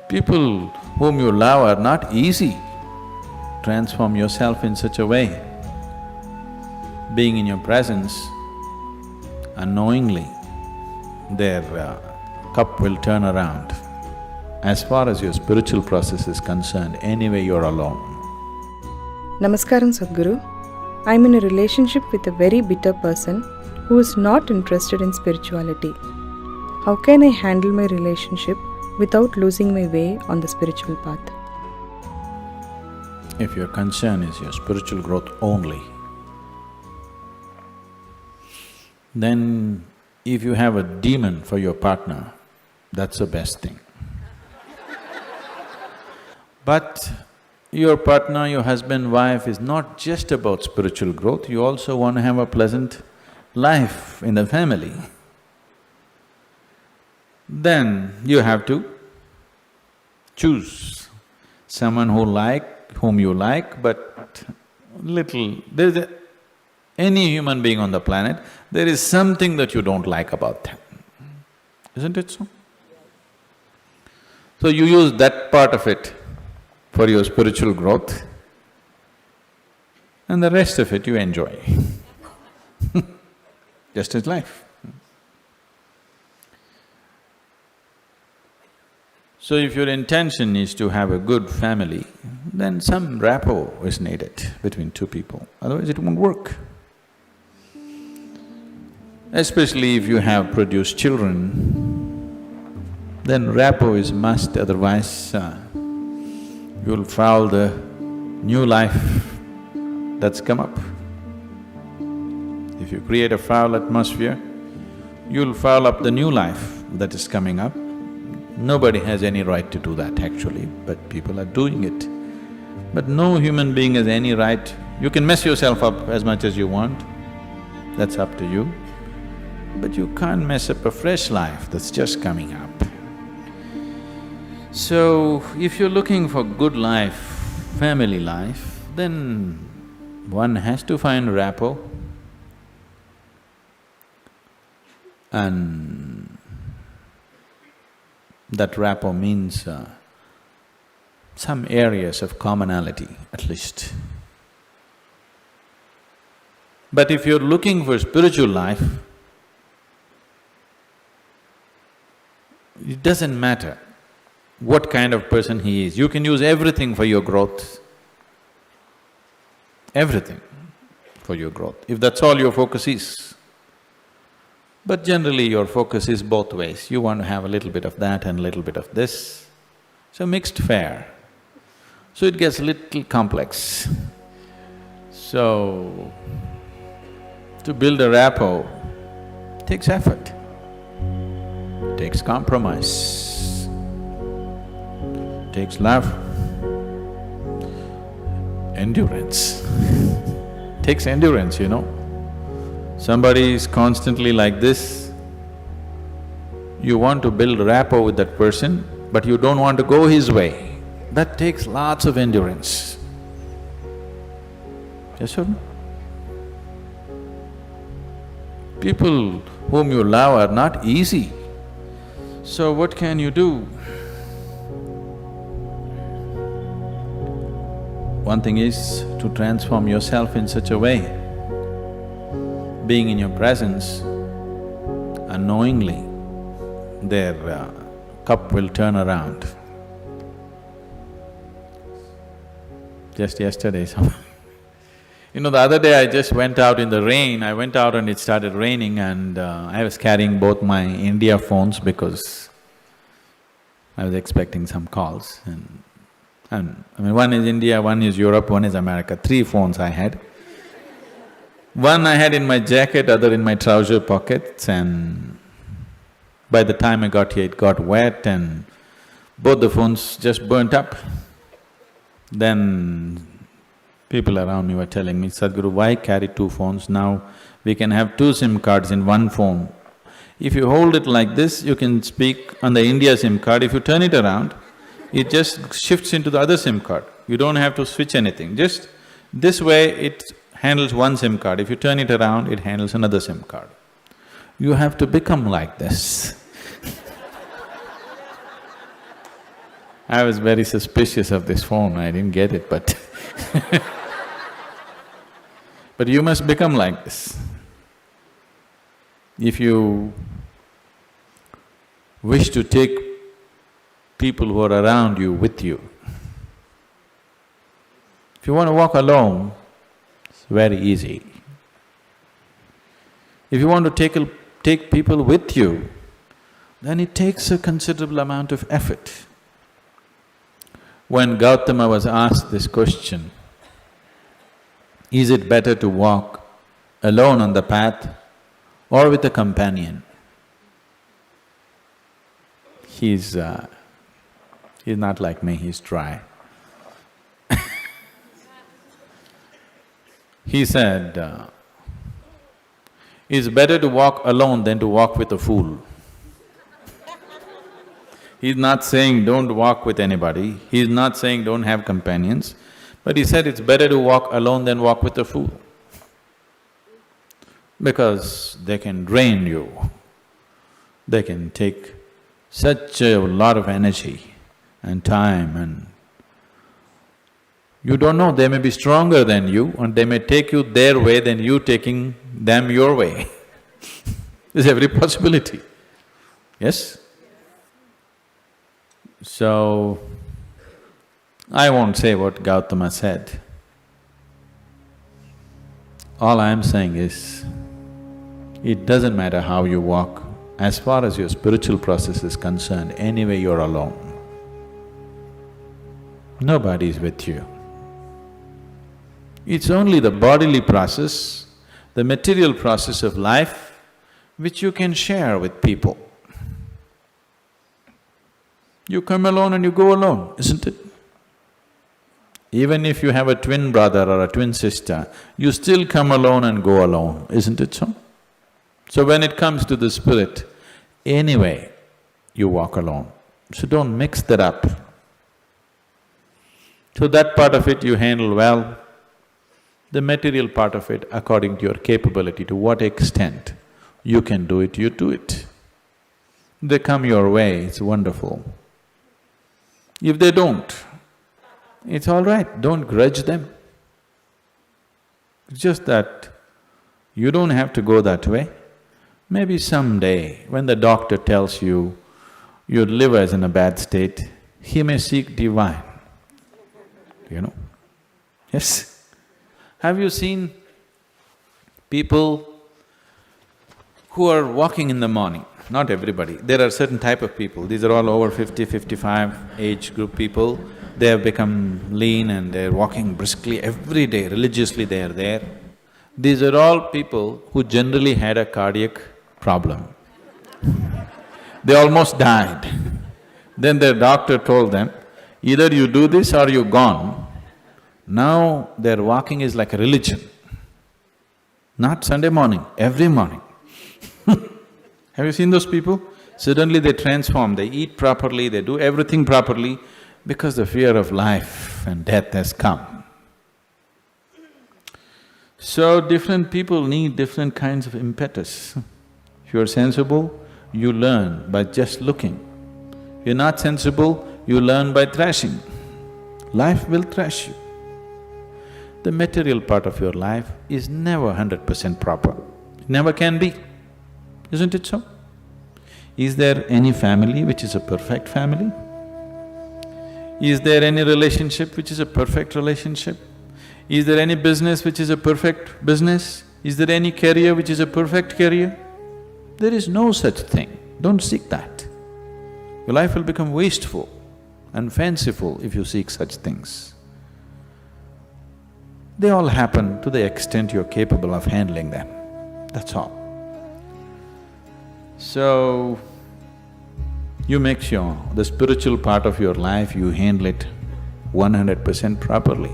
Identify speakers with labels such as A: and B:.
A: People whom you love are not easy. Transform yourself in such a way. Being in your presence, unknowingly, their cup will turn around. As far as your spiritual process is concerned, anyway you're alone.
B: Namaskaram Sadhguru. I'm in a relationship with a very bitter person who is not interested in spirituality. How can I handle my relationship without losing my way on the spiritual path?
A: If your concern is your spiritual growth only, then if you have a demon for your partner, that's the best thing. But your partner, your husband, wife is not just about spiritual growth, you also want to have a pleasant life in the family. Then you have to choose someone whom you like, but any human being on the planet, there is something that you don't like about them, isn't it so? So you use that part of it for your spiritual growth, and the rest of it you enjoy. Just as life. So if your intention is to have a good family, then some rapport is needed between two people, otherwise it won't work. Especially if you have produced children, then rapport is must, otherwise you'll foul the new life that's come up. If you create a foul atmosphere, you'll foul up the new life that is coming up. Nobody has any right to do that actually, but people are doing it. But no human being has any right… You can mess yourself up as much as you want, that's up to you. But you can't mess up a fresh life that's just coming up. So, if you're looking for good life, family life, then one has to find rapport. And that rapport means some areas of commonality at least. But if you're looking for spiritual life, it doesn't matter what kind of person he is, you can use everything for your growth, everything for your growth, if that's all your focus is. But generally your focus is both ways, you want to have a little bit of that and a little bit of this, so mixed fare. So it gets a little complex. So, to build a rapport takes effort, takes compromise, takes love, endurance. Takes endurance, you know. Somebody is constantly like this, you want to build rapport with that person, but you don't want to go his way. That takes lots of endurance. Yes or no? People whom you love are not easy. So what can you do? One thing is to transform yourself in such a way, being in your presence, unknowingly, their cup will turn around. Just yesterday, you know, the other day I just went out in the rain, I went out and it started raining and I was carrying both my India phones because I was expecting some calls and I mean, one is India, one is Europe, one is America, 3 phones I had. One I had in my jacket, other in my trouser pockets, and by the time I got here it got wet and both the phones just burnt up. Then people around me were telling me, Sadhguru, why carry 2 phones? Now we can have 2 SIM cards in one phone. If you hold it like this, you can speak on the India SIM card. If you turn it around, it just shifts into the other SIM card. You don't have to switch anything, just this way it handles one SIM card. If you turn it around, it handles another SIM card. You have to become like this. I was very suspicious of this phone, I didn't get it, but but you must become like this. If you wish to take people who are around you with you, if you want to walk alone, it's very easy. If you want to take people with you, then it takes a considerable amount of effort. When Gautama was asked this question, is it better to walk alone on the path or with a companion? He's not like me, he's dry. He said, it's better to walk alone than to walk with a fool. He's not saying don't walk with anybody, he's not saying don't have companions, but he said it's better to walk alone than walk with a fool. Because they can drain you, they can take such a lot of energy and time, and you don't know, they may be stronger than you and they may take you their way than you taking them your way. There's every possibility, yes? So, I won't say what Gautama said. All I am saying is, it doesn't matter how you walk, as far as your spiritual process is concerned, anyway you're alone. Nobody is with you. It's only the bodily process, the material process of life, which you can share with people. You come alone and you go alone, isn't it? Even if you have a twin brother or a twin sister, you still come alone and go alone, isn't it so? So when it comes to the spirit, anyway, you walk alone. So don't mix that up. So that part of it you handle well. The material part of it, according to your capability, to what extent you can do it, you do it. They come your way, it's wonderful. If they don't, it's all right, don't grudge them. It's just that you don't have to go that way. Maybe someday, when the doctor tells you your liver is in a bad state, he may seek divine, you know. Yes? Have you seen people who are walking in the morning? Not everybody, there are certain type of people, these are all over 50, 55 age group people. They have become lean and they're walking briskly every day, religiously they are there. These are all people who generally had a cardiac problem. They almost died. Then their doctor told them, either you do this or you're gone. Now their walking is like a religion. Not Sunday morning, every morning. Have you seen those people? Suddenly they transform, they eat properly, they do everything properly because the fear of life and death has come. So different people need different kinds of impetus. If you're sensible, you learn by just looking. If you're not sensible, you learn by thrashing. Life will thrash you. The material part of your life is never 100% proper, it never can be. Isn't it so? Is there any family which is a perfect family? Is there any relationship which is a perfect relationship? Is there any business which is a perfect business? Is there any career which is a perfect career? There is no such thing, don't seek that. Your life will become wasteful and fanciful if you seek such things. They all happen to the extent you're capable of handling them, that's all. So, you make sure the spiritual part of your life, you handle it 100% properly.